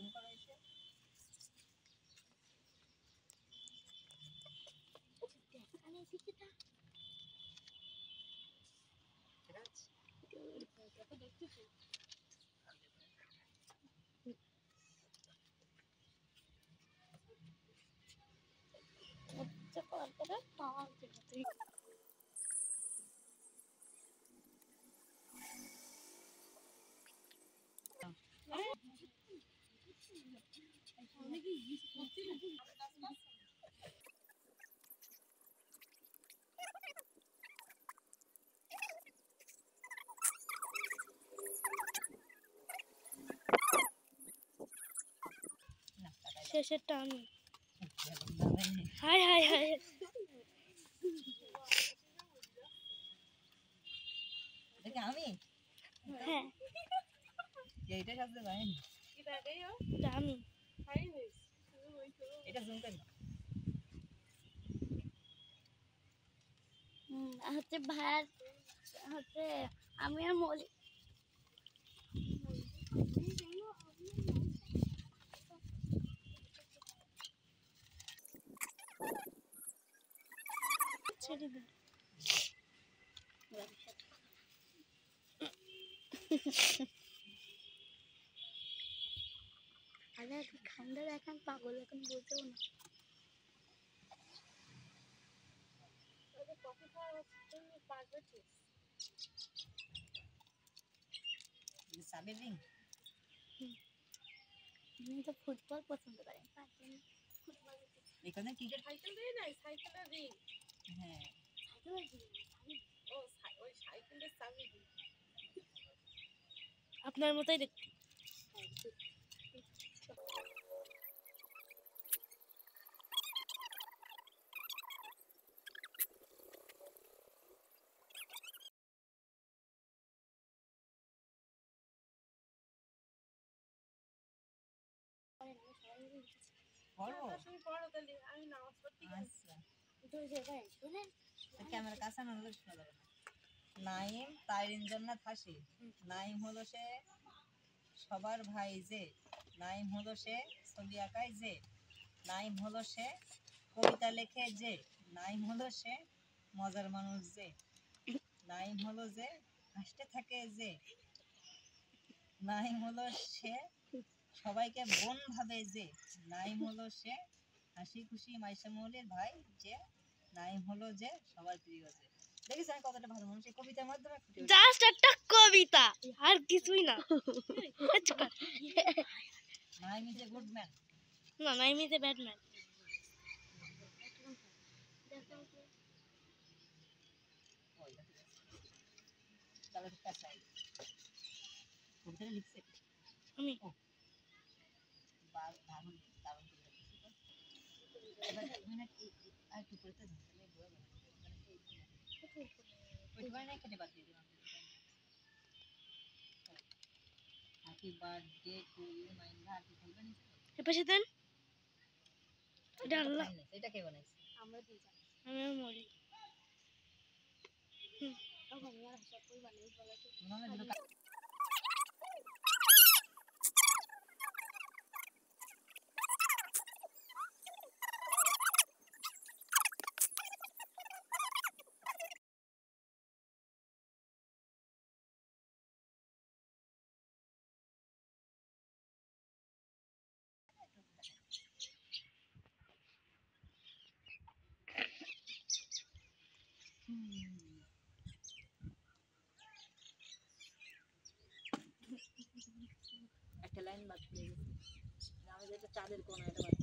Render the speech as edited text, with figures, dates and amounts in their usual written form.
Zoom করা হয়েছে। শেষেরটা আমি। হাই হাই হাই আমি হ্যাঁ এইটা সাথে যায়নি, আমি এটা জুম করি হচ্ছে ভাত হচ্ছে আমি আর মলি ছেড়ে দিন আরে ঠান্ডা এখন পাগল এখন বলতেও না সাবের রিং। আমি তো ফুটবল পছন্দ করি এখানে ক্রিকেট সাইকেল দিয়ে নাই, সাইকেলের রিং। হ্যাঁ ও ওই সাইকেলের চাবি রিং। আপনার মতোই দেখতে তুমি পড়ো তাহলে, আমি নামাজ পড়তে গেছি। আচ্ছা ক্যামেরা কাছে আনলে শোনা যাবে না। নাইম তাইরিন জান্নাত হাসি। নাইম হলো সে সবার ভাই যে, নাইম হলো সে ছবি আঁকায় যে, নাইম হলো সে কবিতা লেখে যে, নাইম হলো সে মজার মানুষ যে, নাইম হলো যে হাসতে থাকে যে, নাইম হলো সে সবাইকে বোন ভাবে যে, নাইম হলো সে হাসি খুশি মাইশা মৌলের ভাই যে, নাইম হলো যে সবার প্রিয় যে। দেখিস আমি কতটা ভালো মানুষ এই কবিতার মাধ্যমে ফুটে উঠেছে। জাস্ট একটা কবিতা আর কিছুই না Naim is a good man. না নাইম ইজ এ ব্যাটম্যান তাহলে কাছে কবিতাটা লিখছে আমি দারুণ দারুণ কবিতা লিখছে। এবার মিনিট আর একটু পড়তে যান তাহলে বলে ওইটা না কেটে বাদ দিয়ে দিলাম। হ্যাপি বার্থডে টু ইউ মাইন্ডা আর কি বলবেন? এপাশে দেন এটা আল্লাহ এটা কে বানাইছে? আমরা দুইজন। আমি আর মলি আমি আর সব কই বানাই বলা তো। মনে হয় দুটো একটা লাইন বাদ দিয়ে গেছে। আমি যেটা চাঁদের কোনা এটা বাদ